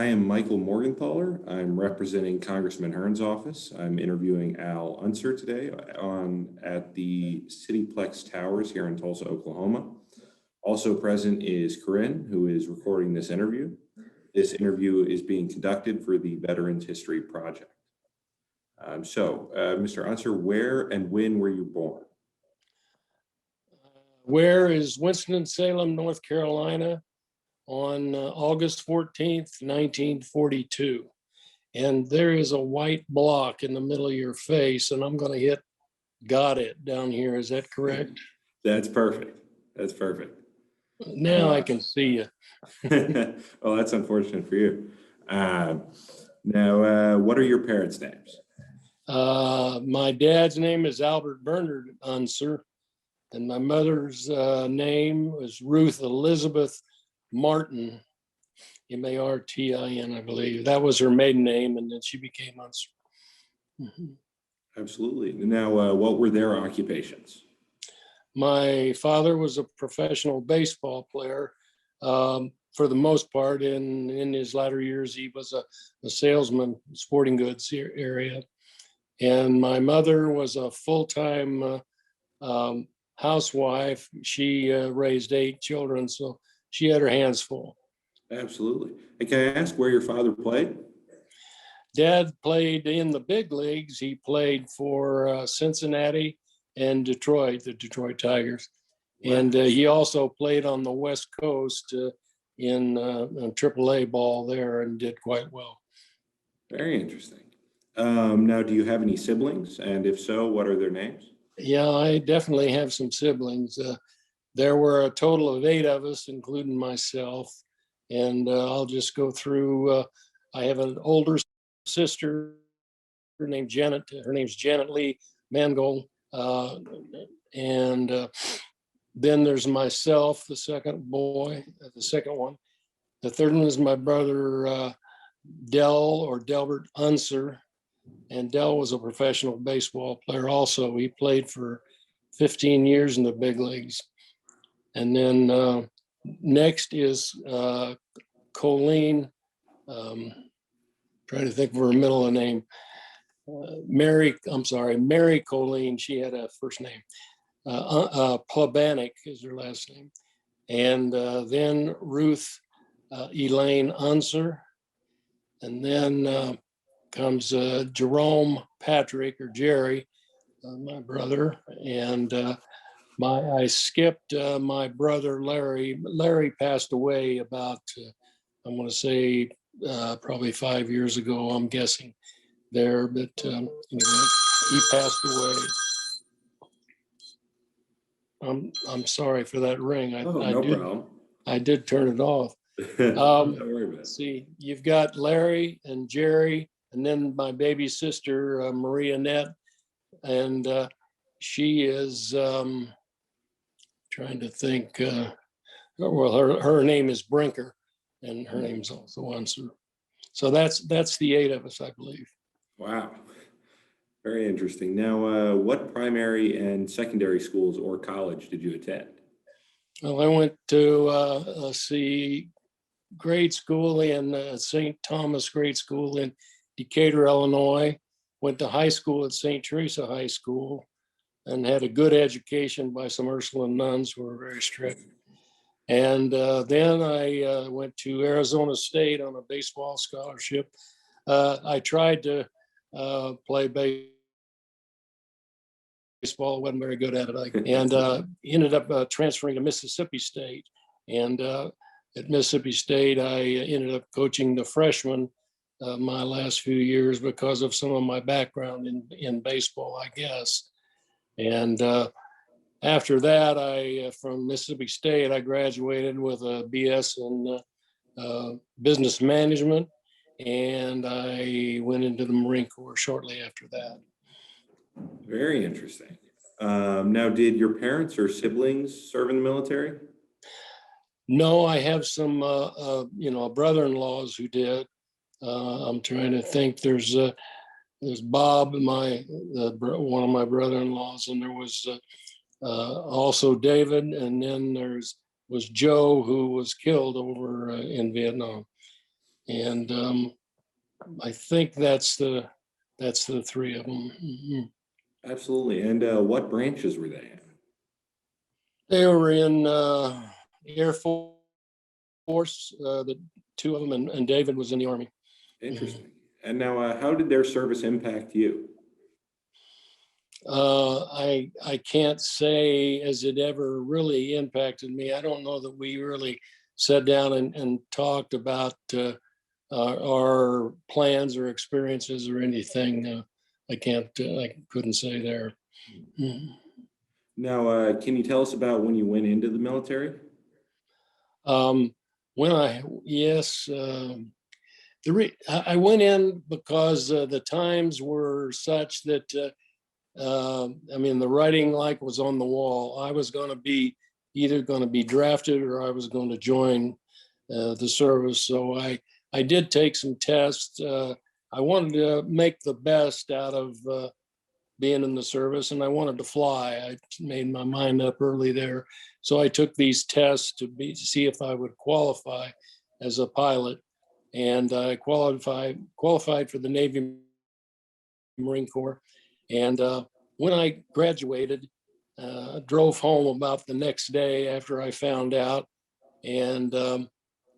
am Michael Morgenthaler. I'm representing Congressman Hearn's office. I'm interviewing Al Unser today at the Cityplex Towers here in Tulsa, Oklahoma. Also present is Corinne, who is recording this interview. This interview is being conducted for the Veterans History Project. Mr. Unser, where and when were you born? Where is Winston-Salem, North Carolina, on August 14th, 1942. And there is a white block in the middle of your face, and I'm going to hit got it down here. Is that correct? That's perfect. That's perfect. Now I can see you. Well, that's unfortunate for you. What are your parents' names? My dad's name is Albert Bernard Unser, and my mother's name was Ruth Elizabeth Martin, Martin, I believe. That was her maiden name, and then she became Unser. Mm-hmm. Absolutely. Now, what were their occupations? My father was a professional baseball player. For the most part, in his latter years, he was a salesman, sporting goods area. And my mother was a full-time housewife. She raised 8 children, so she had her hands full. Absolutely. And can I ask where your father played? Dad played in the big leagues. He played for Cincinnati and Detroit, the Detroit Tigers. Wow. And he also played on the West Coast in AAA ball there and did quite well. Very interesting. Now, do you have any siblings? And if so, what are their names? Yeah, I definitely have some siblings. There were a total of 8 of us, including myself. And I'll just go through. I have an older sister named Janet. Her name's Janet Lee Mangold. And then there's myself, the second boy, the second one. The third one is my brother, Delbert Unser. And Del was a professional baseball player also. He played for 15 years in the big leagues. And then next is Colleen, trying to think of her middle name. Mary Colleen, she had a first name. Plebanic is her last name. And then Ruth Elaine Unser. And then comes Jerome Patrick, or Jerry, my brother. And I skipped my brother Larry. Larry passed away about, I'm going to say probably 5 years ago, I'm guessing there, but anyway, he passed away. I'm sorry for that ring. No problem. I did turn it off. Don't worry about it. Let's see, you've got Larry and Jerry, and then my baby sister, Marie Annette, and she is trying to think. Well, her name is Brinker, and her name's also Unser. So that's the 8 of us, I believe. Wow, very interesting. Now, what primary and secondary schools or college did you attend? Well, I went to grade school in St. Thomas Grade School in Decatur, Illinois. Went to high school at St. Teresa High School and had a good education by some Ursuline nuns who were very strict. And then I went to Arizona State on a baseball scholarship. I tried to play baseball, wasn't very good at it. And ended up transferring to Mississippi State. And at Mississippi State, I ended up coaching the freshmen my last few years because of some of my background in baseball, I guess. And after that, from Mississippi State, I graduated with a BS in business management, and I went into the Marine Corps shortly after that. Very interesting. Now, did your parents or siblings serve in the military? No, I have some, brother-in-laws who did. I'm trying to think. There's Bob, one of my brother-in-laws, and there was also David, and then was Joe, who was killed over in Vietnam. And I think that's the three of them. Absolutely. And what branches were they in? They were in Air Force, the two of them, and David was in the Army. Interesting. And now, how did their service impact you? I can't say as it ever really impacted me. I don't know that we really sat down and talked about our plans or experiences or anything. I couldn't say there. Mhm. Now, can you tell us about when you went into the military? Um, yes, I went in because the times were such that I mean, the writing like was on the wall. I was going to be either going to be drafted or I was going to join the service. So I did take some tests. I wanted to make the best out of being in the service, and I wanted to fly. I made my mind up early there. So I took these tests to see if I would qualify as a pilot, and I qualified for the Navy Marine Corps. And when I graduated, drove home about the next day after I found out. And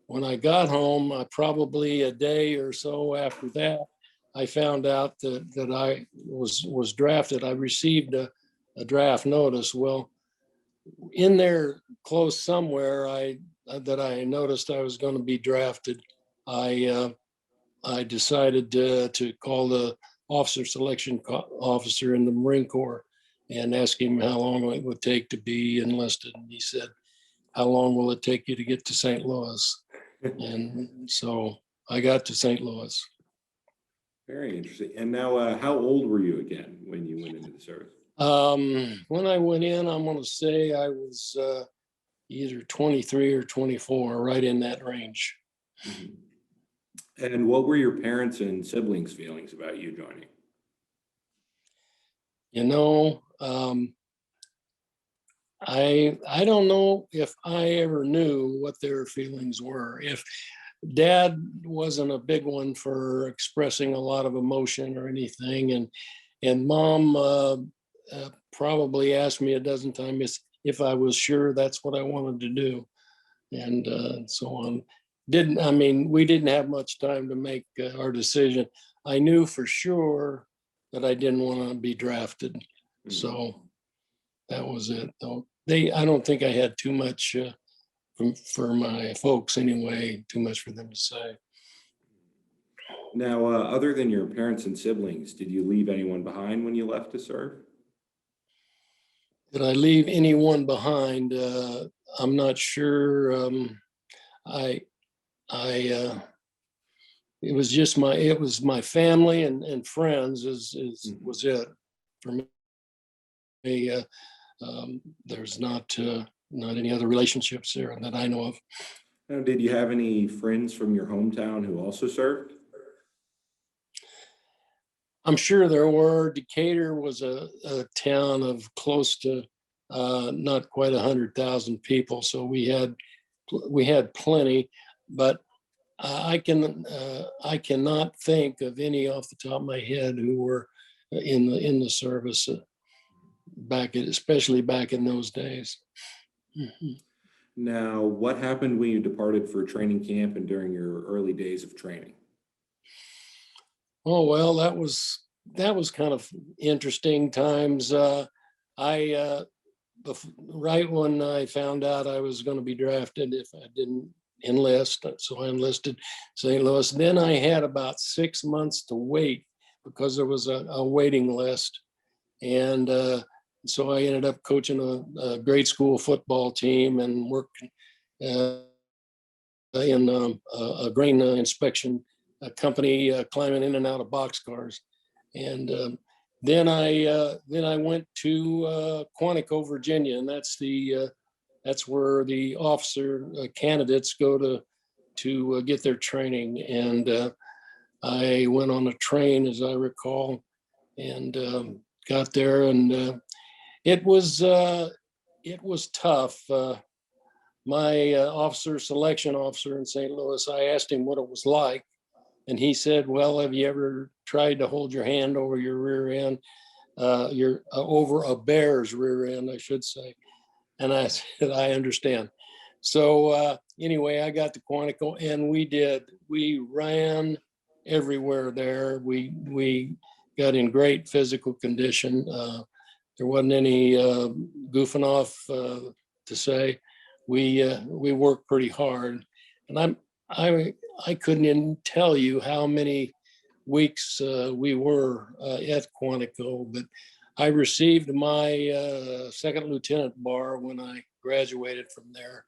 when I got home, probably a day or so after that, I found out that I was drafted. I received a draft notice. Well, in there close somewhere, that I noticed I was going to be drafted. I I decided to call the officer selection officer in the Marine Corps and ask him how long it would take to be enlisted. And he said, "How long will it take you to get to St. Louis?" And so I got to St. Louis. Very interesting. And now, how old were you again when you went into the service? When I went in, I'm going to say I was either 23 or 24, right in that range. Mhm. And what were your parents and siblings' feelings about you joining? You know, I don't know if I ever knew what their feelings were. If Dad wasn't a big one for expressing a lot of emotion or anything, and Mom probably asked me a dozen times if I was sure that's what I wanted to do, and so on. Didn't I mean we didn't have much time to make our decision. I knew for sure that I didn't want to be drafted, Mhm. so that was it. Though I don't think I had too much for my folks anyway. Too much for them to say. Now, other than your parents and siblings, did you leave anyone behind when you left to serve? Did I leave anyone behind? I'm not sure. I I it was my family and friends Mhm. was it for me. There's not any other relationships there that I know of. Now, did you have any friends from your hometown who also served? I'm sure there were. Decatur was a town of close to not quite 100,000 people, so we had plenty, but I cannot think of any off the top of my head who were in the service especially back in those days. Mhm. Now, what happened when you departed for training camp and during your early days of training? Oh well, that was kind of interesting times. I right when I found out I was going to be drafted, if I didn't enlist, so I enlisted St. Louis. Then I had about 6 months to wait because there was a waiting list, and so I ended up coaching a grade school football team and working uh, in a grain inspection company, climbing in and out of boxcars. And then I went to Quantico, Virginia, and that's where the officer candidates go to get their training. And I went on a train, as I recall, and got there, and it was tough. my officer selection officer in St. Louis, I asked him what it was like. And he said, well, have you ever tried to hold your hand over your rear end, over a bear's rear end, I should say. And I said, I understand. So anyway, I got to Quantico, and we ran everywhere there. We got in great physical condition. There wasn't any goofing off to say. We worked pretty hard, and I couldn't even tell you how many weeks we were at Quantico, but I received my second lieutenant bar when I graduated from there.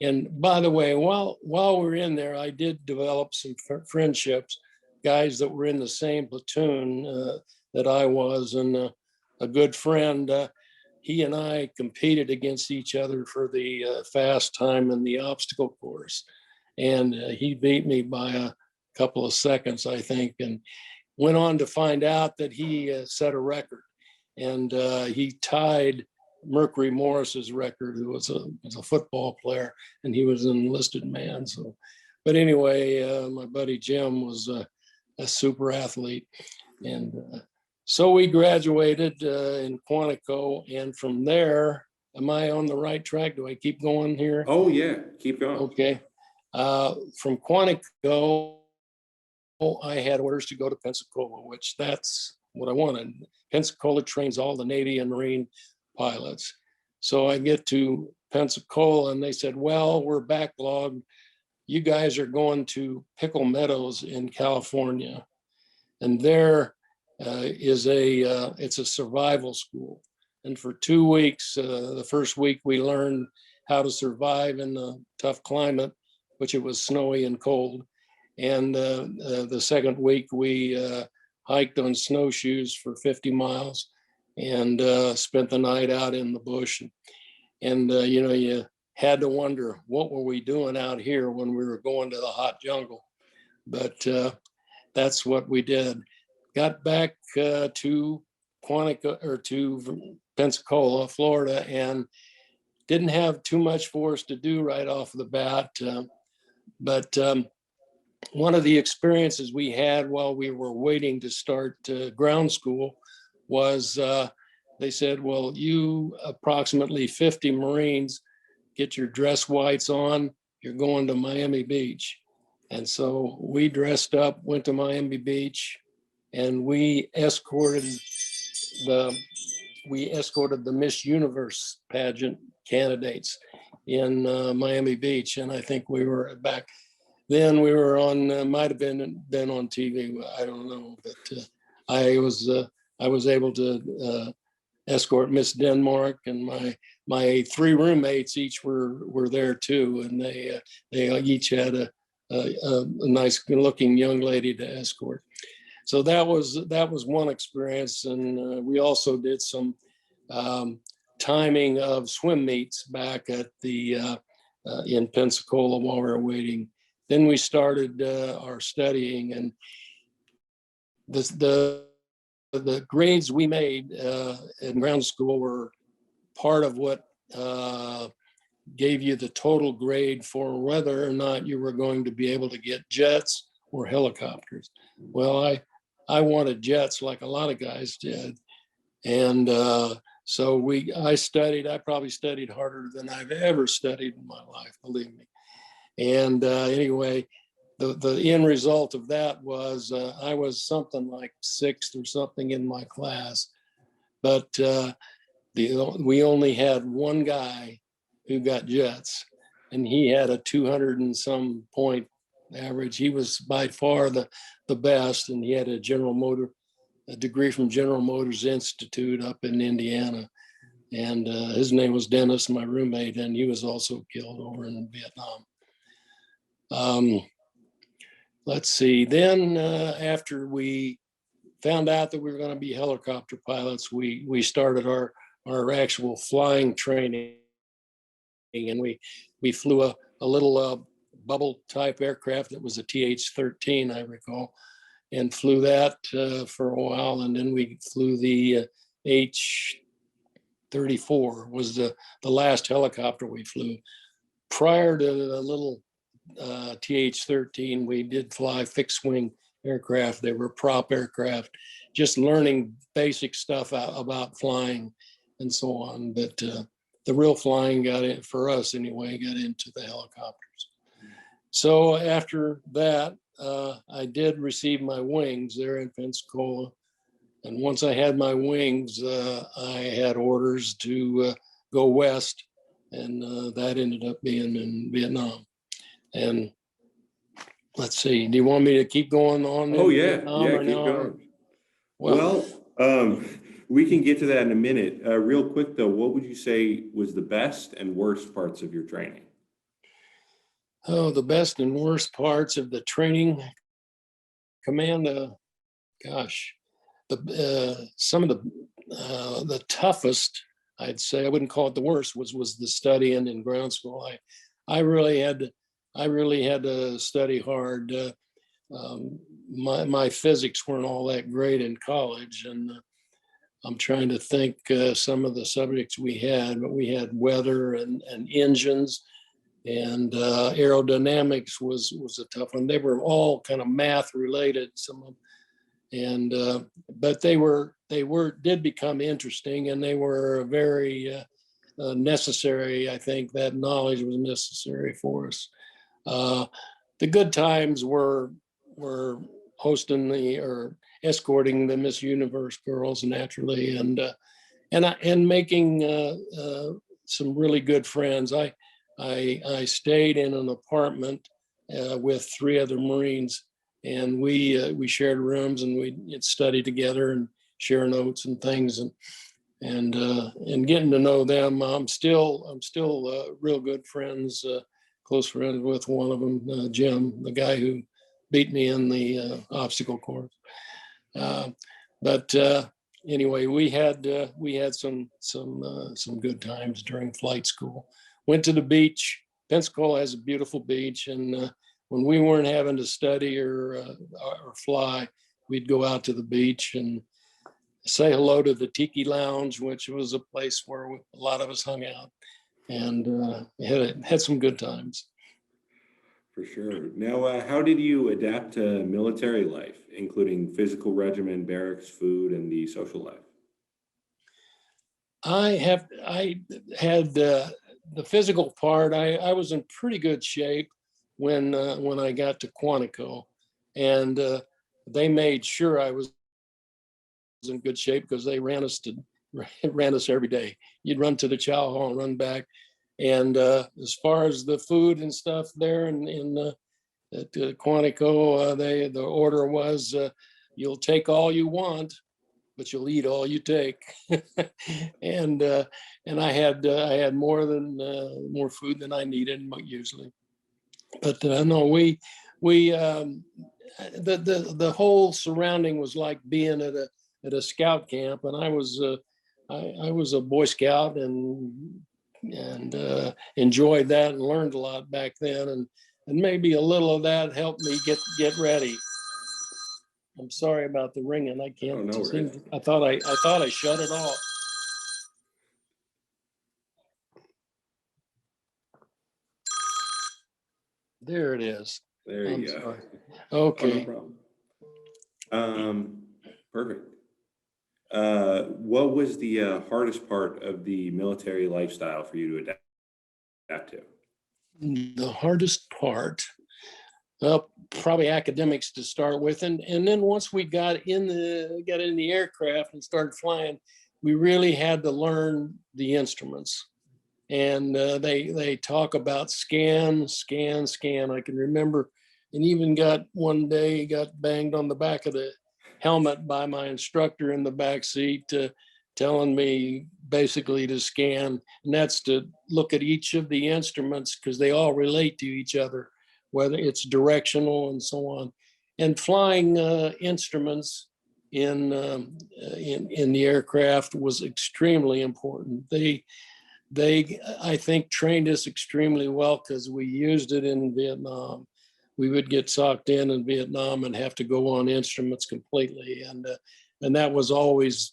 And by the way, while we were in there, I did develop some friendships, guys that were in the same platoon that I was, and a good friend. He and I competed against each other for the fast time in the obstacle course. And he beat me by a couple of seconds, I think, and went on to find out that he set a record. And he tied Mercury Morris's record, who was a football player, and he was an enlisted man. So, but anyway, my buddy Jim was a super athlete. And so we graduated in Quantico, and from there, am I on the right track? Do I keep going here? Oh, yeah, keep going. Okay. From Quantico, I had orders to go to Pensacola, which that's what I wanted. Pensacola trains all the Navy and Marine pilots. So I get to Pensacola, and they said, well, we're backlogged. You guys are going to Pickle Meadows in California. And there it's a survival school. And for 2 weeks, the first week we learned how to survive in the tough climate, which it was snowy and cold. And the second week we hiked on snowshoes for 50 miles and spent the night out in the bush. And you had to wonder, what were we doing out here when we were going to the hot jungle? But that's what we did. Got back to Quantico, or to Pensacola, Florida, and didn't have too much for us to do right off the bat. But one of the experiences we had while we were waiting to start ground school was they said, well, you approximately 50 Marines, get your dress whites on, you're going to Miami Beach. And so we dressed up, went to Miami Beach, and we escorted the Miss Universe pageant candidates in Miami Beach. And I think we were back then, we were on, might have been on TV, I don't know, but I was able to escort Miss Denmark, and my three roommates each were there too, and they each had a nice looking young lady to escort. So that was one experience, and we also did some timing of swim meets back at the in Pensacola while we were waiting. Then we started our studying, and the grades we made in ground school were part of what gave you the total grade for whether or not you were going to be able to get jets or helicopters. Well, I wanted jets like a lot of guys did. And so I probably studied harder than I've ever studied in my life, believe me. And anyway, the end result of that was I was something like sixth or something in my class, but we only had one guy who got jets, and he had a 200 and some point average. He was by far the best, and he had a degree from General Motors Institute up in Indiana. And his name was Dennis, my roommate, and he was also killed over in Vietnam. Let's see, then after we found out that we were going to be helicopter pilots, we started our actual flying training, and we flew a little bubble type aircraft that was a TH-13, I recall, and flew that for a while. And then we flew the H-34 was the last helicopter we flew. prior to the little TH-13, we did fly fixed wing aircraft. They were prop aircraft, just learning basic stuff about flying and so on. But the real flying got in, for us anyway, got into the helicopters. So after that, I did receive my wings there in Pensacola. And once I had my wings, I had orders to go west, and that ended up being in Vietnam. And let's see, do you want me to keep going on? Oh, yeah. Vietnam Yeah, or keep now? going. Well, We can get to that in a minute. Real quick, though, what would you say was the best and worst parts of your training? oh, the best and worst parts of the training command, gosh, some of the toughest, I'd say, I wouldn't call it the worst, was the studying in ground school. I really had to study hard. My physics weren't all that great in college, and I'm trying to think some of the subjects we had, but we had weather and engines, and aerodynamics was a tough one. They were all kind of math related, some of them, and but did become interesting, and they were very necessary. I think that knowledge was necessary for us. The good times were hosting or escorting the Miss Universe girls naturally, and making some really good friends. I stayed in an apartment with 3 other Marines, and we shared rooms, and we'd study together and share notes and things, and getting to know them. I'm still real good friends, close friends with one of them, Jim, the guy who beat me in the obstacle course. But anyway, we had some good times during flight school. Went to the beach. Pensacola has a beautiful beach, and when we weren't having to study or fly, we'd go out to the beach and say hello to the Tiki Lounge, which was a place where a lot of us hung out, and had some good times. For sure. Now, how did you adapt to military life, including physical regimen, barracks, food, and the social life? I had the physical part. I was in pretty good shape when I got to Quantico, and they made sure I was in good shape because they ran us every day. You'd run to the chow hall and run back. And as far as the food and stuff there at Quantico, the order was you'll take all you want, but you'll eat all you take. and I had more food than I needed usually. But no, the whole surrounding was like being at a scout camp, and I was a Boy Scout and enjoyed that and learned a lot back then, and maybe a little of that helped me get ready. I'm sorry about the ringing. I can't. Oh, no worries. I thought I shut it off. There it is. There I'm you go. sorry. Oh, Okay. no problem. Perfect. What was the hardest part of the military lifestyle for you to adapt to? The hardest part, well, probably academics to start with, and then once we got in the aircraft and started flying, we really had to learn the instruments. And they talk about scan. I can remember, and even one day got banged on the back of the helmet by my instructor in the back seat, telling me basically to scan, and that's to look at each of the instruments because they all relate to each other, whether it's directional and so on. And flying instruments in the aircraft was extremely important. They I think trained us extremely well because we used it in Vietnam. We would get socked in Vietnam and have to go on instruments completely, and that was always,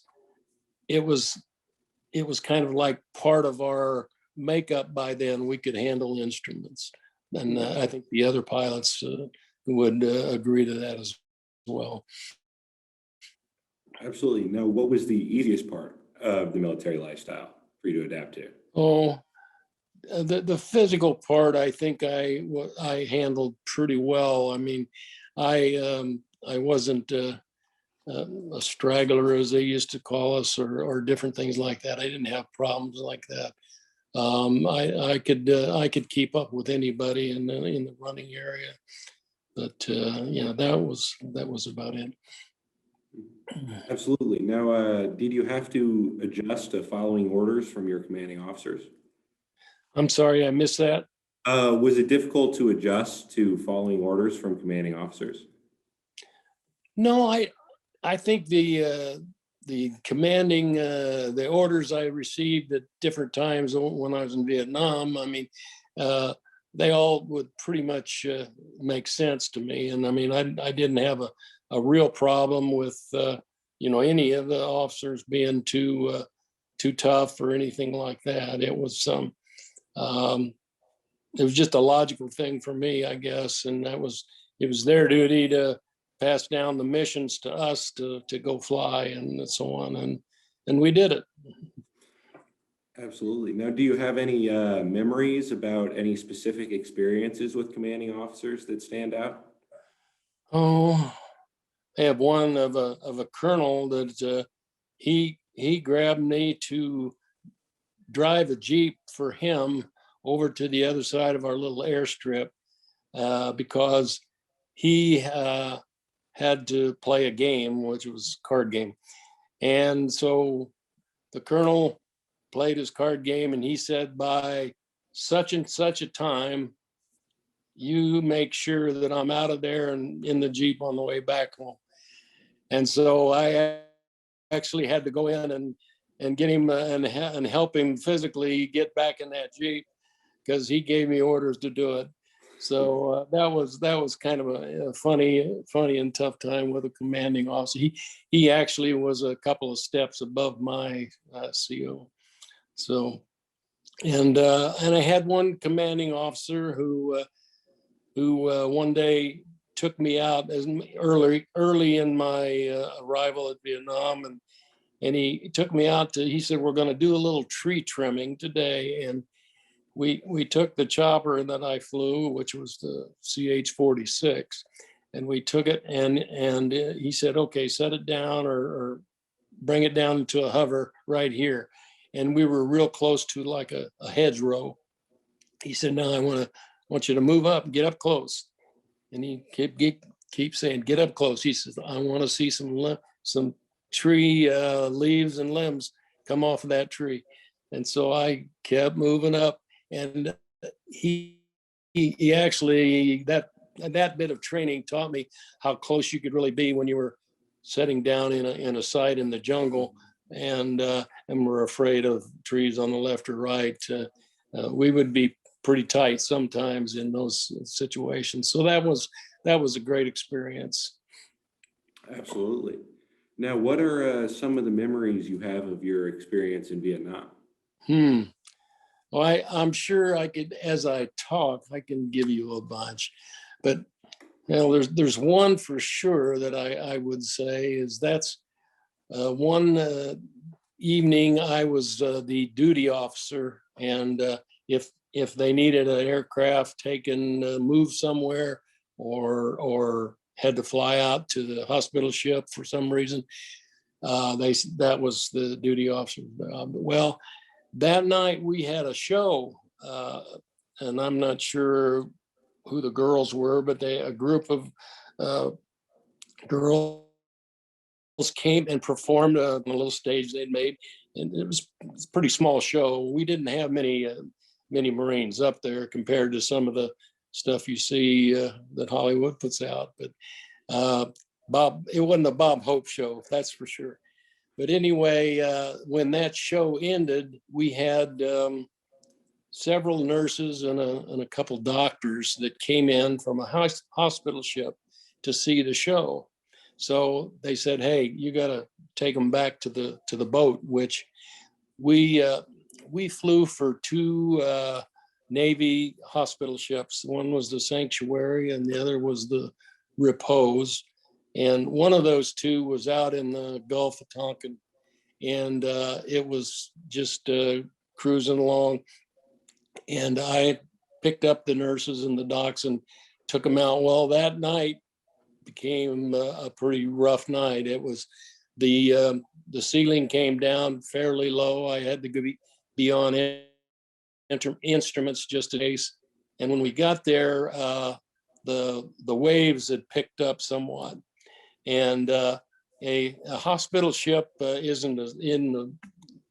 it was kind of like part of our makeup by then, we could handle instruments. And I think the other pilots would agree to that as well. Absolutely. Now, what was the easiest part of the military lifestyle for you to adapt to? Oh, the physical part, I think I handled pretty well. I mean, I wasn't a straggler, as they used to call us, or different things like that. I didn't have problems like that. I could keep up with anybody in the running area, but that was about it. Absolutely. Now, did you have to adjust to following orders from your commanding officers? I'm sorry, I missed that. Was it difficult to adjust to following orders from commanding officers? No, I think the commanding the orders I received at different times when I was in Vietnam, I mean, they all would pretty much make sense to me. And I mean, I didn't have a real problem with any of the officers being too tough or anything like that. It was just a logical thing for me, I guess, and it was their duty to pass down the missions to us to go fly and so on, and we did it. Absolutely. Now, do you have any memories about any specific experiences with commanding officers that stand out? Oh, I have one of a colonel that he grabbed me to drive a Jeep for him over to the other side of our little airstrip because he had to play a game, which was a card game. And so the colonel played his card game, and he said, by such and such a time, you make sure that I'm out of there and in the Jeep on the way back home. And so I actually had to go in and get him and help him physically get back in that Jeep because he gave me orders to do it. So that was kind of a funny and tough time with a commanding officer. He actually was a couple of steps above my CO. So and I had one commanding officer who one day took me out as early in my arrival at Vietnam, and he took me out he said, we're going to do a little tree trimming today. And we took the chopper that I flew, which was the CH-46, and we took it and he said, okay, set it down or bring it down to a hover right here. And we were real close to like a hedgerow. He said, now I want you to move up and get up close. And he keep saying, get up close. He says, I want to see some tree leaves and limbs come off of that tree. And so I kept moving up, and he actually, that bit of training taught me how close you could really be when you were setting down in a site in the jungle and were afraid of trees on the left or right. We would be pretty tight sometimes in those situations. So that was a great experience. Absolutely. Now, what are some of the memories you have of your experience in Vietnam? Well, I'm sure I could, as I talk, I can give you a bunch, but there's one for sure that I would say is that's one evening I was the duty officer, and if they needed an aircraft taken moved somewhere or had to fly out to the hospital ship for some reason, that was the duty officer. Well, that night we had a show, and I'm not sure who the girls were, but a group of girls came and performed on a little stage they'd made, and it was a pretty small show. We didn't have many Marines up there compared to some of the stuff you see that Hollywood puts out. But it wasn't a Bob Hope show, that's for sure. But anyway, when that show ended, we had several nurses and a couple doctors that came in from a hospital ship to see the show. So they said, "Hey, you got to take them back to the boat," which we we flew for two Navy hospital ships. One was the Sanctuary and the other was the Repose. And one of those two was out in the Gulf of Tonkin. And it was just cruising along. And I picked up the nurses and the docs and took them out. Well, that night became a pretty rough night. It was the ceiling came down fairly low. I had to be on instruments just in case. And when we got there, the waves had picked up somewhat. And a hospital ship isn't in the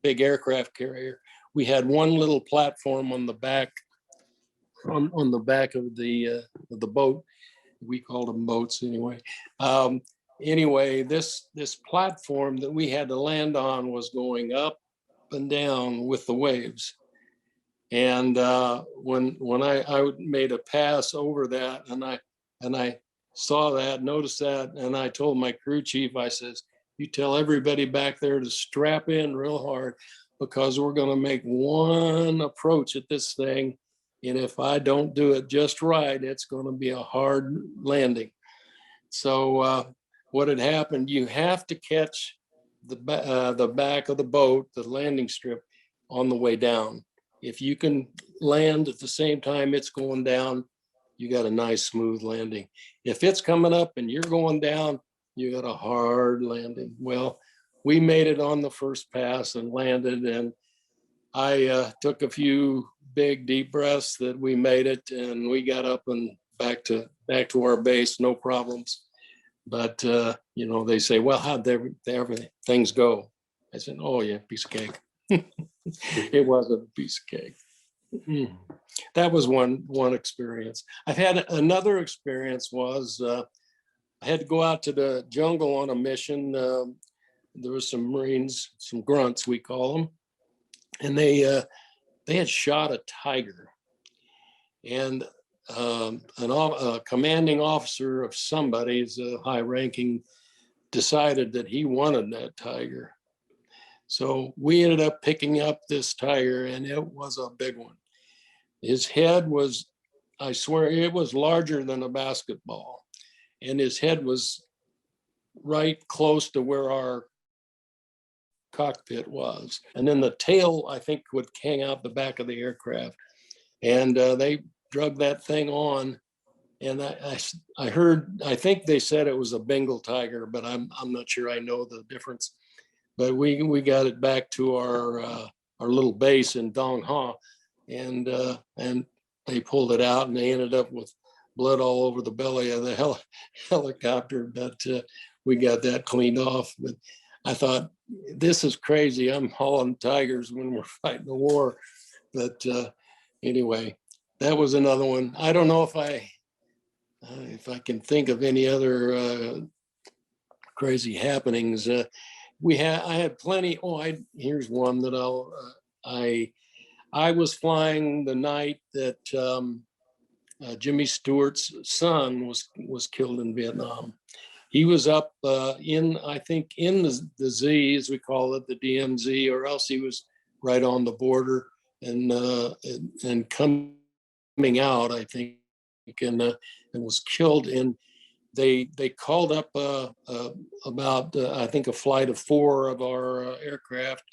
big aircraft carrier. We had one little platform on the back, on the back of the boat. We called them boats anyway. Anyway, this platform that we had to land on was going up and down with the waves. And when I made a pass over that, and I saw that, noticed that, and I told my crew chief, I says, "You tell everybody back there to strap in real hard, because we're going to make one approach at this thing, and if I don't do it just right, it's going to be a hard landing." So what had happened? You have to catch the back of the boat, the landing strip, on the way down. If you can land at the same time it's going down, you got a nice smooth landing. If it's coming up and you're going down, you got a hard landing. Well, we made it on the first pass and landed, and I took a few big deep breaths that we made it, and we got up and back to our base, no problems. But they say, "Well, how'd things go?" I said, "Oh yeah, piece of cake." It wasn't a piece of cake. That was one experience. I've had another experience was I had to go out to the jungle on a mission. There was some Marines, some grunts we call them, and they had shot a tiger, and a commanding officer of somebody's high-ranking decided that he wanted that tiger. So we ended up picking up this tiger, and it was a big one. His head was, I swear, it was larger than a basketball, and his head was right close to where our cockpit was. And then the tail, I think, would hang out the back of the aircraft. And they drug that thing on. And I heard, I think they said it was a Bengal tiger, but I'm not sure I know the difference. But we got it back to our little base in Dong Ha, and they pulled it out, and they ended up with blood all over the belly of the helicopter. But we got that cleaned off. But I thought, this is crazy. I'm hauling tigers when we're fighting a war. But anyway, that was another one. I don't know if I can think of any other crazy happenings. I had plenty. Here's one that I was flying the night that Jimmy Stewart's son was killed in Vietnam. He was up I think in the Z, as we call it, the DMZ, or else he was right on the border and coming out, I think, and was killed. And they called up about I think a flight of 4 of our aircraft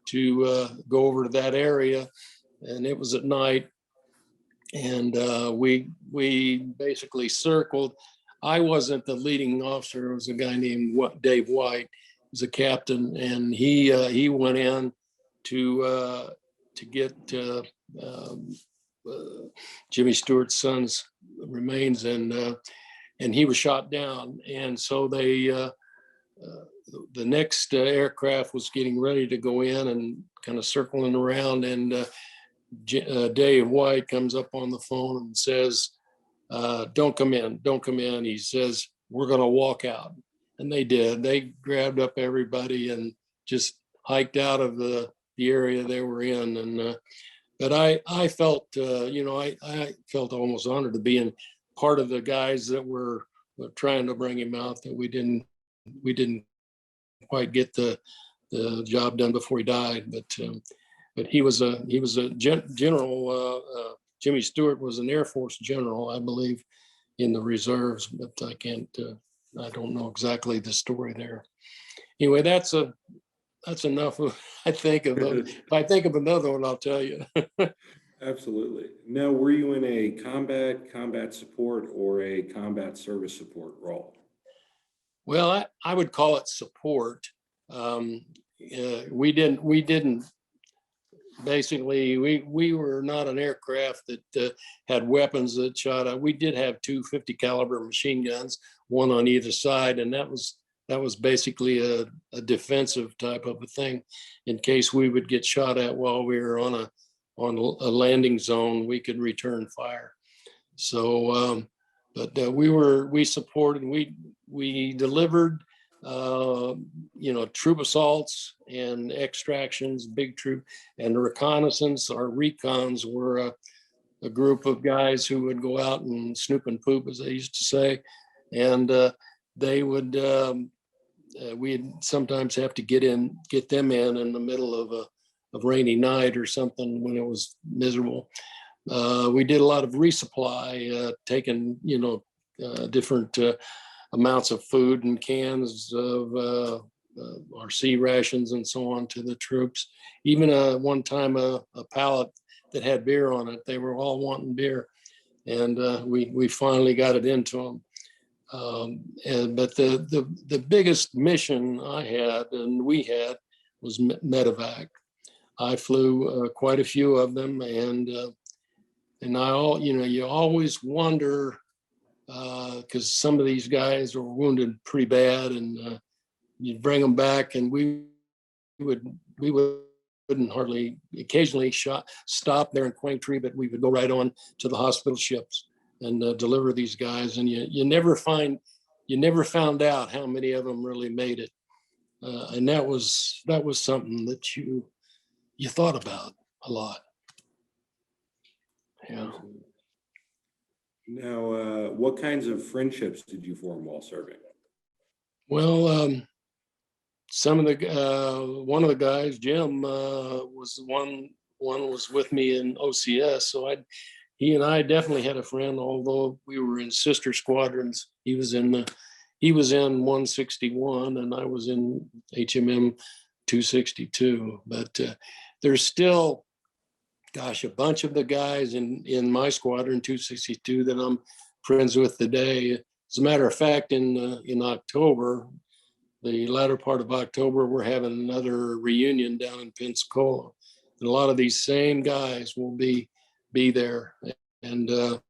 to go over to that area, and it was at night. And we basically circled. I wasn't the leading officer. It was a guy named Dave White. He was a captain, and he went in to get Jimmy Stewart's son's remains, and he was shot down. And so the next aircraft was getting ready to go in and kind of circling around, and Dave White comes up on the phone and says, don't come in. He says, "We're going to walk out." And they did. They grabbed up everybody and just hiked out of the area they were in. And but I felt, I felt almost honored to be in part of the guys that were trying to bring him out, that we didn't quite get the job done before he died. But but he was a general. Jimmy Stewart was an Air Force general, I believe, in the reserves, but I don't know exactly the story there. Anyway, that's enough of, I think of those. If I think of another one, I'll tell you. Absolutely. Now, were you in a combat support, or a combat service support role? Well, I would call it support. We didn't basically, we were not an aircraft that had weapons that shot out. We did have two 50 caliber machine guns, one on either side, and that was basically a defensive type of a thing in case we would get shot at while we were on a landing zone. We could return fire. So we supported, we delivered troop assaults and extractions, big troop, and reconnaissance. Our recons were a group of guys who would go out and snoop and poop, as they used to say, and they would we'd sometimes have to get them in the middle of a rainy night or something when it was miserable. We did a lot of resupply, taking different amounts of food and cans of our sea rations and so on to the troops. Even one time a pallet that had beer on it, they were all wanting beer, and we finally got it into them. But the biggest mission I had and we had was medevac. I flew quite a few of them, and you always wonder, because some of these guys were wounded pretty bad, and you'd bring them back, and we wouldn't hardly occasionally stop there in Quaintree, but we would go right on to the hospital ships and deliver these guys, and you never found out how many of them really made it, and that was something that you thought about a lot. Yeah. Now, what kinds of friendships did you form while serving? Well, some of the one of the guys, Jim, was one was with me in OCS, so he and I definitely had a friend, although we were in sister squadrons. He was in 161, and I was in HMM 262. But there's still, gosh, a bunch of the guys in my squadron 262 that I'm friends with today. As a matter of fact, in October, the latter part of October, we're having another reunion down in Pensacola, and a lot of these same guys will be there, and a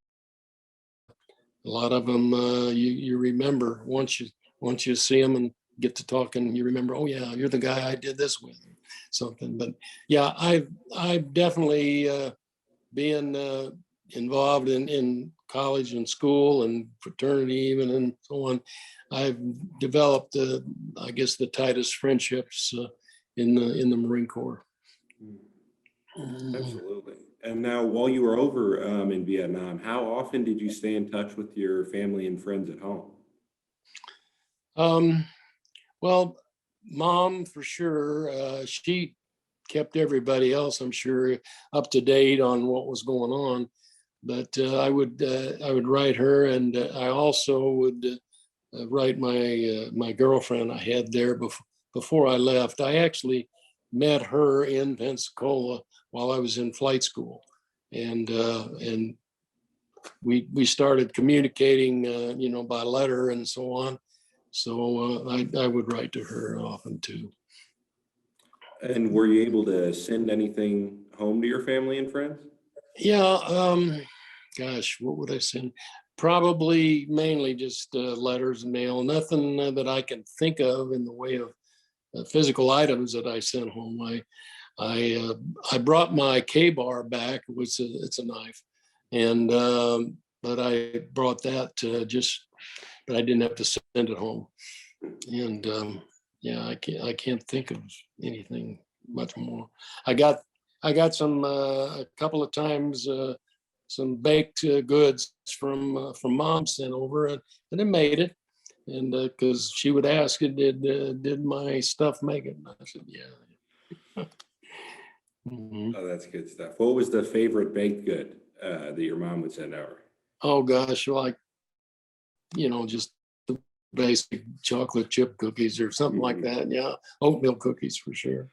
lot of them you remember once you see them and get to talking, you remember, oh yeah, you're the guy I did this with, something. But yeah, I've definitely been involved in college and school and fraternity even and so on. I've developed, I guess, the tightest friendships in the Marine Corps. Absolutely. And now, while you were over in Vietnam, how often did you stay in touch with your family and friends at home? Well, Mom, for sure, she kept everybody else, I'm sure, up to date on what was going on. But I would write her, and I also would write my girlfriend I had there before I left. I actually met her in Pensacola while I was in flight school, and we started communicating, by letter and so on. So I would write to her often too. And were you able to send anything home to your family and friends? Yeah, gosh, what would I send? Probably mainly just letters and mail. Nothing that I can think of in the way of physical items that I sent home. I brought my K-bar back, which it's a knife, and but I brought that but I didn't have to send it home. And yeah, I can't think of anything much more. I got some a couple of times some baked goods from Mom sent over, and it made it. And because she would ask, did my stuff make it? And I said, yeah. Mhm. Oh, that's good stuff. What was the favorite baked good that your mom would send over? Oh gosh, like, just the basic chocolate chip cookies or something like Mhm. that. Yeah, oatmeal cookies for sure.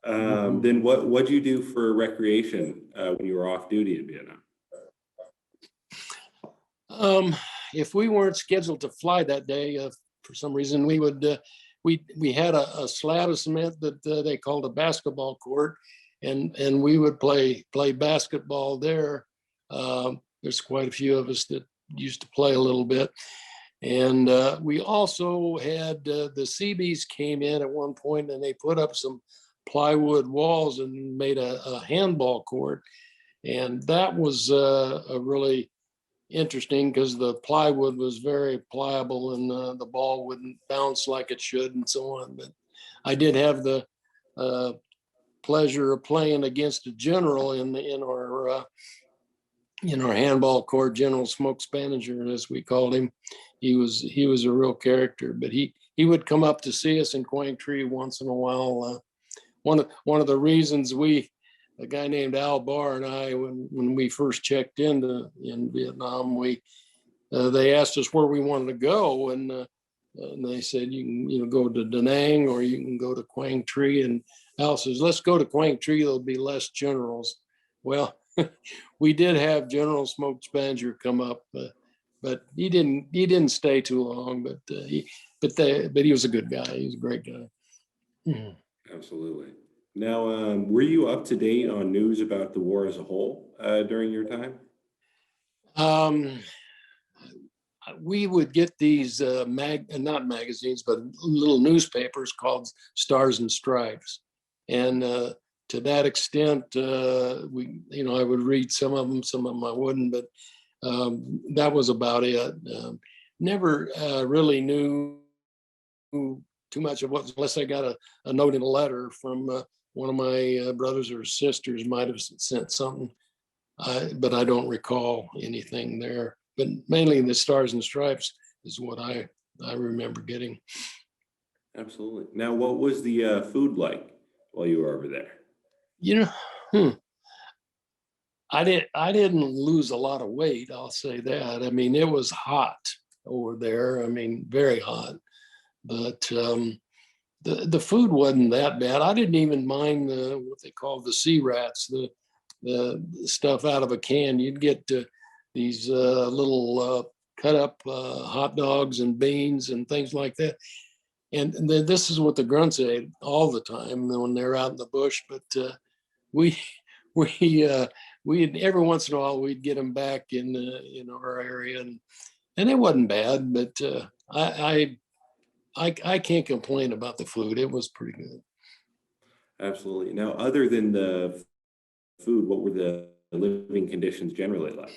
Mhm. Then what'd you do for recreation when you were off duty in Vietnam? Um, if we weren't scheduled to fly that day, for some reason, we would we had a slab of cement that they called a basketball court, and we would play basketball there. There's quite a few of us that used to play a little bit, and we also had the Seabees came in at one point, and they put up some plywood walls and made a handball court, and that was a really interesting because the plywood was very pliable and the ball wouldn't bounce like it should and so on. But I did have the uh, pleasure of playing against a general in our handball court, General Smoke Spaniger, as we called him. He was a real character, but he would come up to see us in Quang Tri once in a while. One of the reasons a guy named Al Barr and I, when we first checked in Vietnam, they asked us where we wanted to go, and they said you can go to Da Nang or you can go to Quang Tri. And Al says, let's go to Quang Tri. There'll be less generals. Well, we did have General Smoke Spanger come up, but he didn't stay too long. But he was a good guy. He was a great guy. Mhm. Absolutely. Now, were you up to date on news about the war as a whole during your time? Um, we would get these not magazines, but little newspapers called Stars and Stripes, and to that extent, I would read some of them I wouldn't, but that was about it. Never really knew too much of what, unless I got a note in a letter from one of my brothers or sisters might have sent something, but I don't recall anything there. But mainly the Stars and Stripes is what I remember getting. Absolutely. Now, what was the food like while you were over there? You know, hmm, I didn't lose a lot of weight. I'll say that. I mean, it was hot over there. I mean, very hot. But the food wasn't that bad. I didn't even mind what they call the sea rats, the stuff out of a can. You'd get these little cut up hot dogs and beans and things like that. And this is what the grunts ate all the time when they're out in the bush. But we we we every once in a while we'd get them back in our area, and it wasn't bad. But I can't complain about the food. It was pretty good. Absolutely. Now, other than the food, what were the living conditions generally like?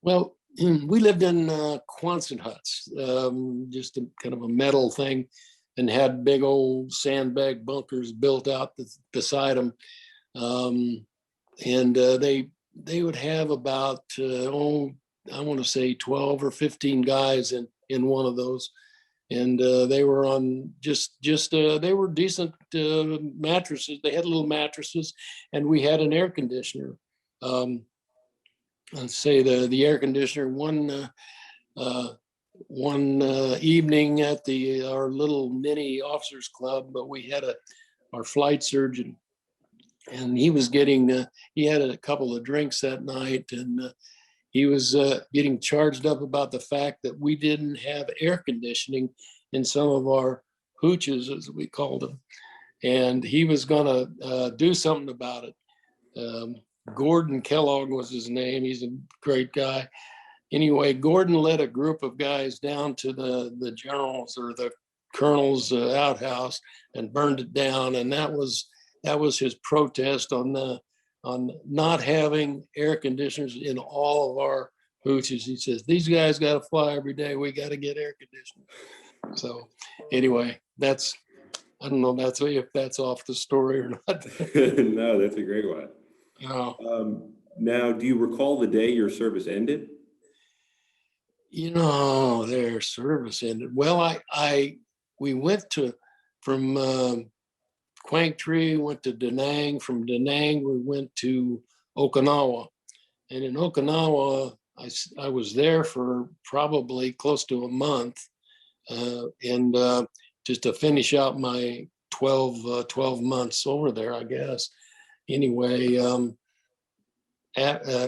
Well, we lived in Quonset huts, just kind of a metal thing, and had big old sandbag bunkers built out beside them. Um, and they would have about I want to say 12 or 15 guys in one of those, and they were on just they were decent mattresses. They had little mattresses, and we had an air conditioner. Um, let's say the air conditioner uh, one evening at the our little mini officers club, but we had our flight surgeon, and he had a couple of drinks that night, and he was getting charged up about the fact that we didn't have air conditioning in some of our hooches, as we called them, and he was going to do something about it. um, Gordon Kellogg was his name. He's a great guy. Anyway, Gordon led a group of guys down to the general's or the colonel's outhouse and burned it down, and that was his protest on not having air conditioners in all of our hooches. He says these guys got to fly every day. We got to get air conditioning. So anyway, I don't know if that's off the story or not. No, that's a great one. uh, Now, do you recall the day your service ended? their service ended. Well, I we went from Quang went to Da Nang. From Da Nang, we went to Okinawa. And in Okinawa, I was there for probably close to a month. And just to finish out my 12 months over there, I guess. Anyway,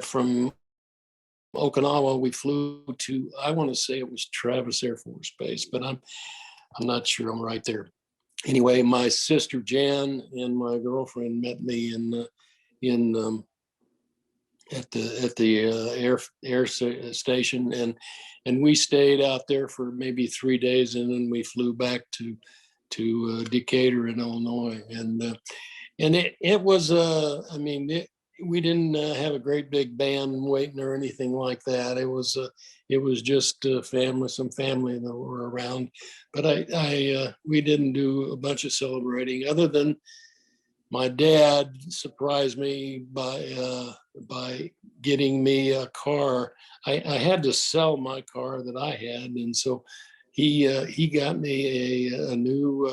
from Okinawa, we flew to, I want to say it was Travis Air Force Base, but I'm not sure I'm right there. Anyway, my sister Jan and my girlfriend met me at the air station, and we stayed out there for maybe 3 days, and then we flew back to Decatur in Illinois, and it was we didn't have a great big band waiting or anything like that. It was just some family that were around, but we didn't do a bunch of celebrating other than my dad surprised me by getting me a car. I had to sell my car that I had, and so he got me a new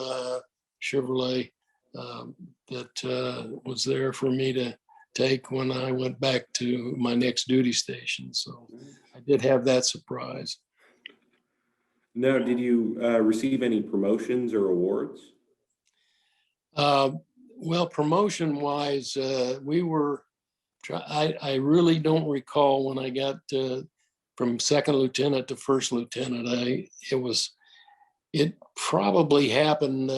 Chevrolet that was there for me to take when I went back to my next duty station. So I did have that surprise. Now, did you receive any promotions or awards? Well, promotion wise, I really don't recall when I got from second lieutenant to first lieutenant. It probably happened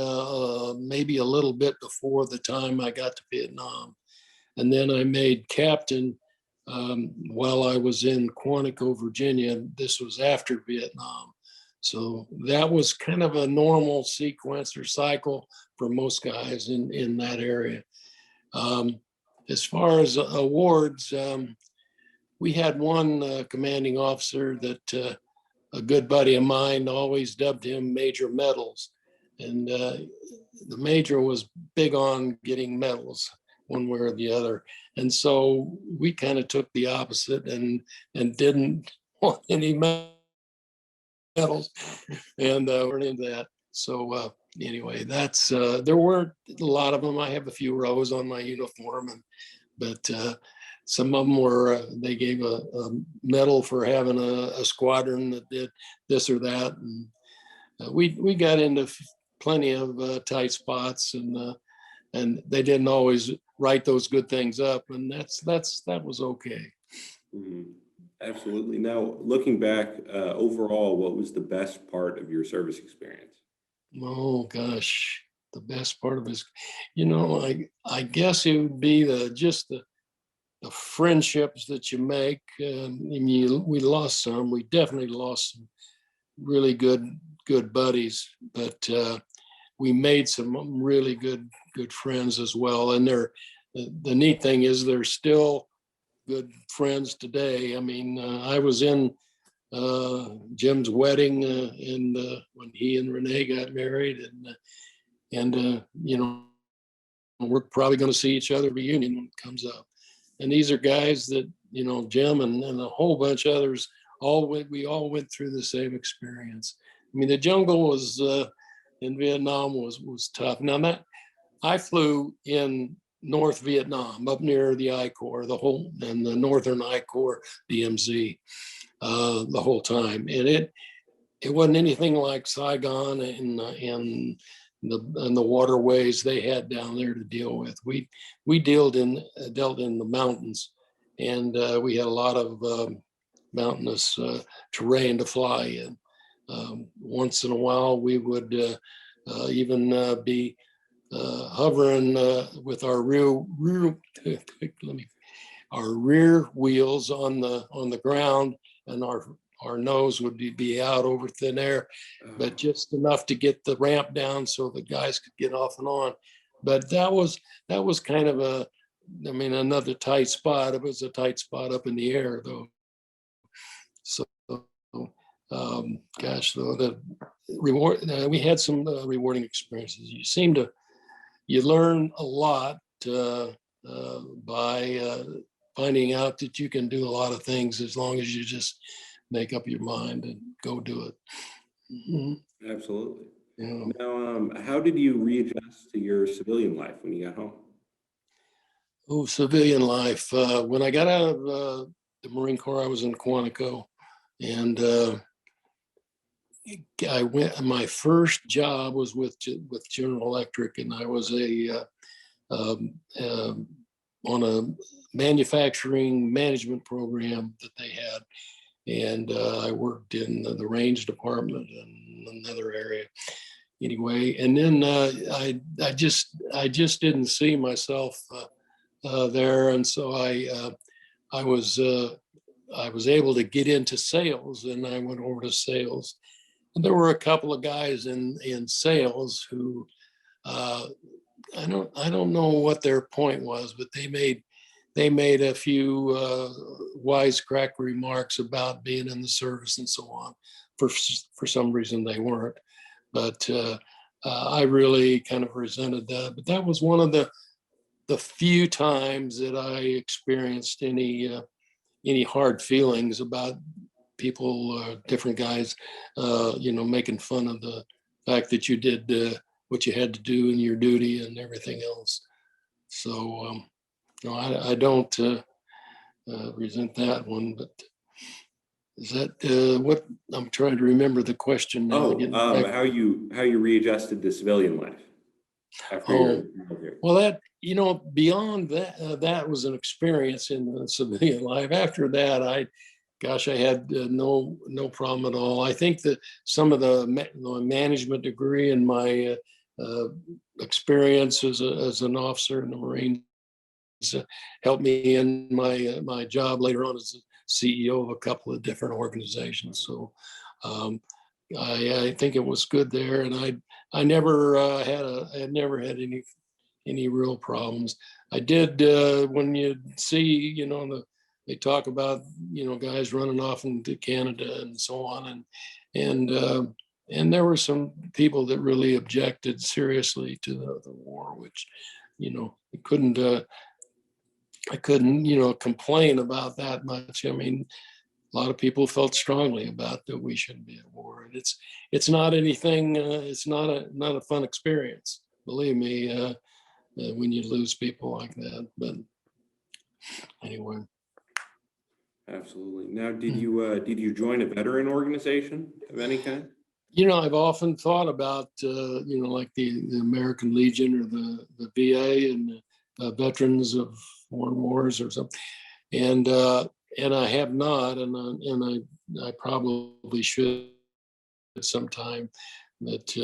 maybe a little bit before the time I got to Vietnam. And then I made captain while I was in Quantico, Virginia. This was after Vietnam. So that was kind of a normal sequence or cycle for most guys in that area. As far as awards, we had one commanding officer that a good buddy of mine always dubbed him Major Medals. And the major was big on getting medals one way or the other. And so we kind of took the opposite and didn't want any medals, and we're into that. So anyway, that's there weren't a lot of them. I have a few rows on my uniform, but some of them were they gave a medal for having a squadron that did this or that, and we got into plenty of tight spots, and they didn't always write those good things up, and that was okay. Mm-hmm. Absolutely. Now, looking back, overall, what was the best part of your service experience? Oh gosh, the best part of his, I guess it would be the friendships that you make. We lost some. We definitely lost some really good buddies, but we made some really good friends as well. And the neat thing is they're still good friends today. I mean, I was in Jim's wedding when he and Renee got married, and we're probably going to see each other at reunion when it comes up. And these are guys that Jim and a whole bunch of others we all went through the same experience. I mean, the jungle was in Vietnam was tough. Now that I flew in North Vietnam, up near the I Corps, and the Northern I Corps DMZ the whole time, and it wasn't anything like Saigon and the waterways they had down there to deal with. We dealt in the mountains, and we had a lot of mountainous terrain to fly in. Once in a while, we would even be hovering with our rear wheels on the ground, and our nose would be out over thin air, but just enough to get the ramp down so the guys could get off and on. But that was kind of another tight spot. It was a tight spot up in the air though. So the reward, we had some rewarding experiences. You learn a lot by finding out that you can do a lot of things as long as you just make up your mind and go do it. Mm-hmm. Absolutely. You Now, how did you readjust to your civilian life when you got home? Oh, civilian life. When I got out of the Marine Corps, I was in Quantico, and I went. My first job was with General Electric, and I was um, um, on a manufacturing management program that they had, and I worked in the range department and another area. Anyway, and then I just didn't see myself there, and so I was I was able to get into sales, and I went over to sales. And there were a couple of guys in sales who uh, I don't know what their point was, but they made a few wisecrack remarks about being in the service and so on. For some reason they weren't, but I really kind of resented that. But that was one of the few times that I experienced any hard feelings about people, different guys, making fun of the fact that you did what you had to do in your duty and everything else. So, no, I don't resent that one, but is that what I'm trying to remember the question now? Oh, Getting back. how you readjusted to civilian life after your Oh, military? well, beyond that, that was an experience in the civilian life. After that, gosh, I had no problem at all. I think that some of the management degree and my experience as an officer in the Marines helped me in my job later on as a CEO of a couple of different organizations. So um, I think it was good there, and I never I had never had any real problems. I did when you see, they talk about, guys running off into Canada and so on, and there were some people that really objected seriously to the war, which, I couldn't, complain about that much. I mean, a lot of people felt strongly about that we shouldn't be at war, and it's not anything. It's not a fun experience. Believe me. When you lose people like that. But anyway, Absolutely. Now, did mm. you join a veteran organization of any kind? I've often thought about like the American Legion or the VA and veterans of foreign wars or something, and I have not, and I probably should at some time. But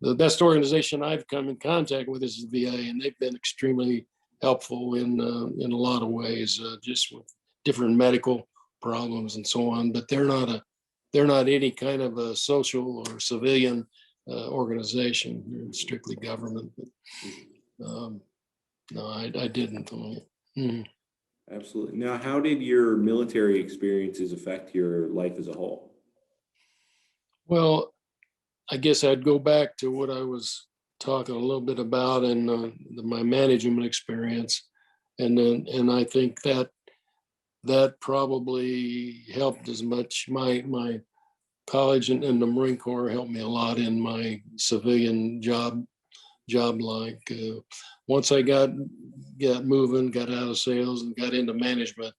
the best organization I've come in contact with is the VA, and they've been extremely helpful in a lot of ways, just with different medical problems and so on. But they're not any kind of a social or civilian organization. They're strictly government. But no, I didn't. Mm. Absolutely. Now, how did your military experiences affect your life as a whole? Well, I guess I'd go back to what I was talking a little bit about in my management experience, and I think that probably helped as much. My college and the Marine Corps helped me a lot in my civilian job like. Once I got moving, got out of sales, and got into management,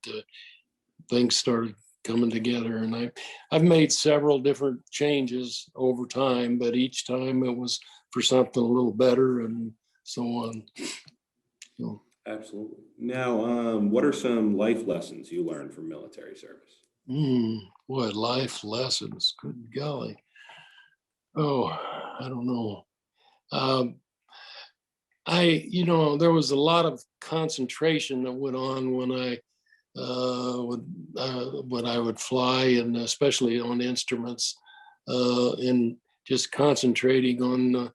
things started coming together. And I've made several different changes over time, but each time it was for something a little better and so on. So, Absolutely. Now, what are some life lessons you learned from military service? boy, life lessons, good golly. Oh, I don't know. Um, there was a lot of concentration that went on when I would fly, and especially on instruments, and just concentrating on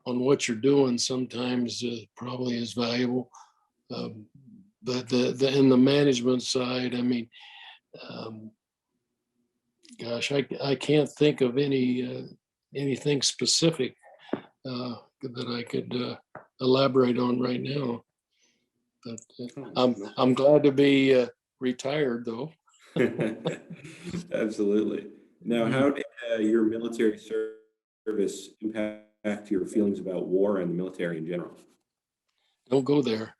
what you're doing sometimes probably is valuable. Um, but the in the management side, I mean, um, gosh, I can't think of anything specific that I could elaborate on right now. But Oh, I'm glad to be retired, though. no. Absolutely. Now, how did your military service service impact your feelings about war and the military in general? Don't go there.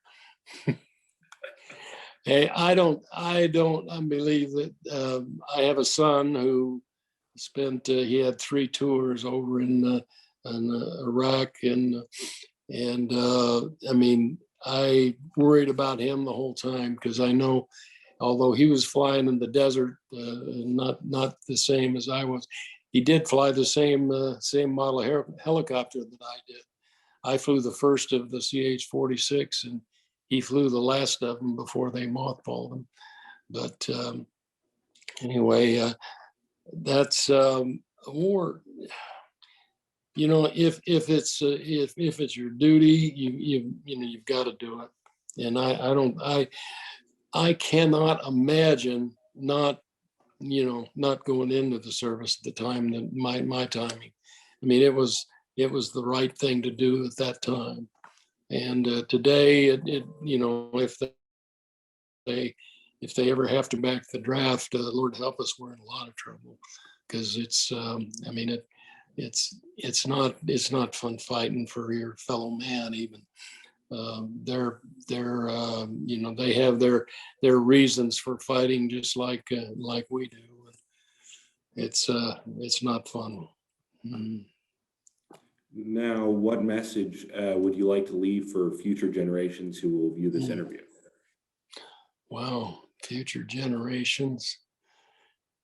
Hey, I believe that I have a son who he had 3 tours over in Iraq, and I mean, I worried about him the whole time because I know, although he was flying in the desert, not the same as I was, he did fly the same model helicopter that I did. I flew the first of the CH-46, and he flew the last of them before they mothballed them. But anyway, that's war. You know, if it's your duty, you've got to do it. And I cannot imagine not going into the service at the time that my timing. I mean, it was the right thing to do at that time. And today, if they ever have to back the draft, Lord help us, we're in a lot of trouble, because it's it's not fun fighting for your fellow man even. They have their reasons for fighting, just like we do. It's not fun. Mm. Now, what message would you like to leave for future generations who will view this interview? Wow, future generations.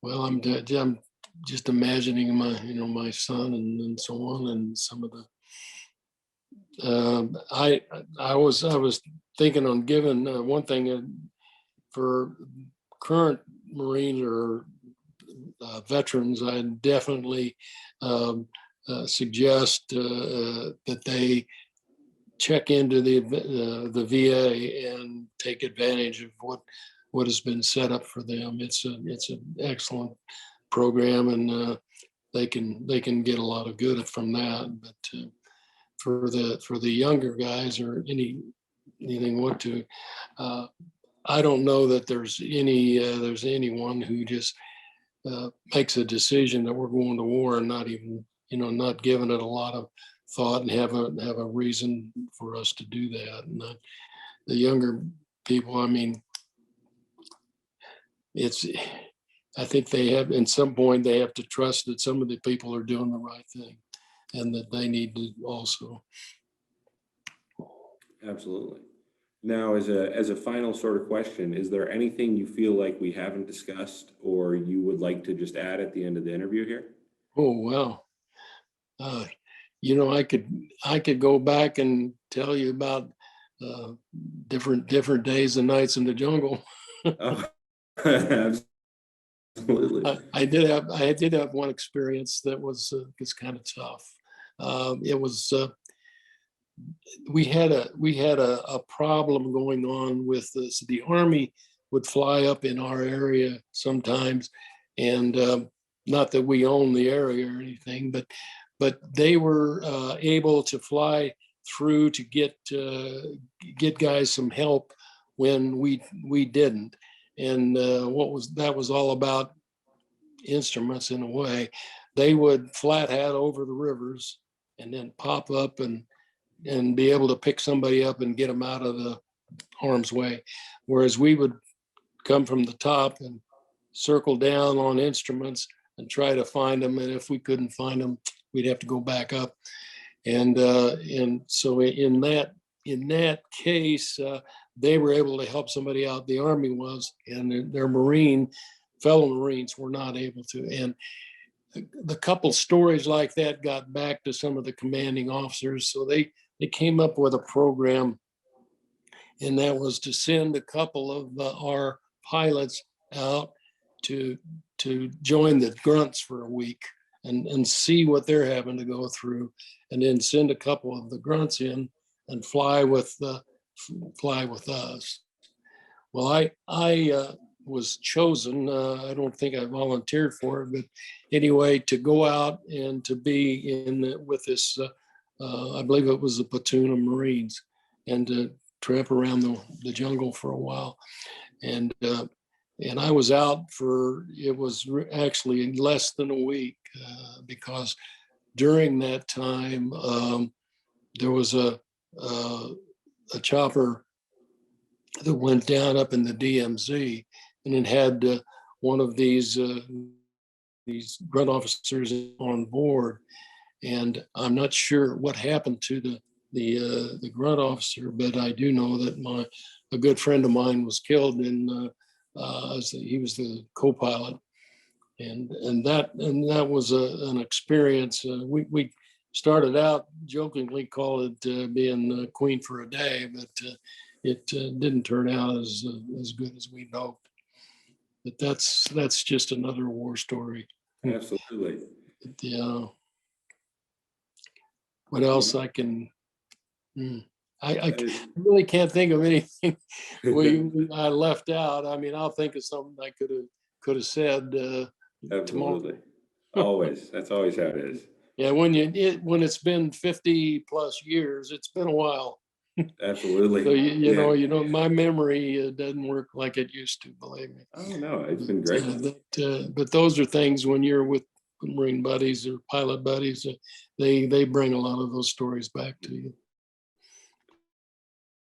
Well, I'm just imagining my son and so on, and some of the. I was thinking on giving one thing for current Marines or veterans. I definitely suggest that they check into the VA and take advantage of what has been set up for them. It's an excellent program, and they can get a lot of good from that. But for the younger guys or anything what to, I don't know that there's anyone who just makes a decision that we're going to war and not even not giving it a lot of thought and have a reason for us to do that. And the younger people, I mean, I think they have, at some point, they have to trust that some of the people are doing the right thing, and that they need to also. Absolutely. Now, as a final sort of question, is there anything you feel like we haven't discussed or you would like to just add at the end of the interview here? Oh, wow. I could go back and tell you about different days and nights in the jungle. Oh, absolutely. I did have one experience that was kind of tough. It was we had a problem going on with this. The Army would fly up in our area sometimes, and not that we own the area or anything, but they were able to fly through to get guys some help when we didn't. And that was all about instruments in a way. They would flat hat over the rivers and then pop up and be able to pick somebody up and get them out of the harm's way. Whereas we would come from the top and circle down on instruments and try to find them. And if we couldn't find them, we'd have to go back up. And so in that case, they were able to help somebody out. The Army was, and their fellow Marines were not able to. And the couple stories like that got back to some of the commanding officers. So they came up with a program, and that was to send a couple of our pilots out to join the grunts for a week and see what they're having to go through, and then send a couple of the grunts in and fly with us. Well, I was chosen. I don't think I volunteered for it, but anyway, to go out and to be with this, I believe it was a platoon of Marines, and to tramp around the jungle for a while. And I was out for, it was actually less than a week, because during that time, there was a chopper that went down up in the DMZ, and it had one of these grunt officers on board. And I'm not sure what happened to the grunt officer, but I do know that a good friend of mine was killed he was the co-pilot. And that was an experience. We started out jokingly call it being queen for a day, but it didn't turn out as good as we'd hoped. But that's just another war story. Absolutely. Yeah. What else I can? I really can't think of anything I left out. I mean, I'll think of something I could have said. Absolutely. Always. That's always how it is. Yeah, when it's been 50 plus years, it's been a while. Absolutely. So you know, my memory doesn't work like it used to. Believe me. Oh no, it's been great. But those are things when you're with Marine buddies or pilot buddies, they bring a lot of those stories back to you.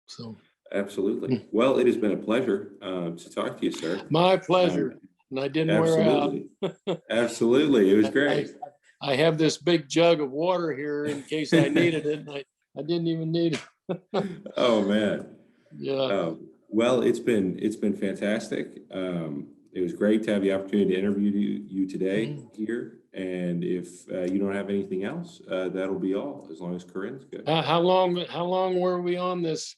So. Absolutely. Well, it has been a pleasure to talk to you, sir. My pleasure. And I didn't wear out. Absolutely. It was great. I have this big jug of water here in case I needed it. And I didn't even need it. Oh man. Yeah. Well, it's been fantastic. It was great to have the opportunity to interview you today here. And if you don't have anything else, that'll be all, as long as Corinne's good. How long were we on this?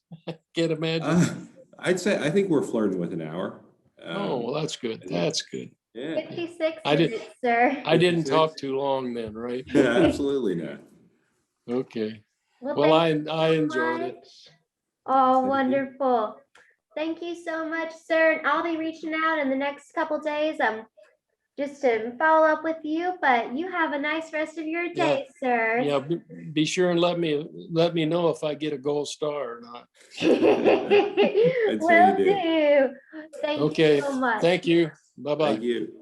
Can't imagine. I think we're flirting with an hour. Well, that's good. That's good. Yeah. 56 minutes, sir. I didn't talk too long then, right? Absolutely not. Okay. Well, I enjoyed it. Oh, wonderful. Thank you so much, sir. And I'll be reaching out in the next couple days just to follow up with you, but you have a nice rest of your day, sir. Yeah, be sure and let me know if I get a gold star or not. Will do. Thank you so much. Thank you. Bye-bye. Thank you.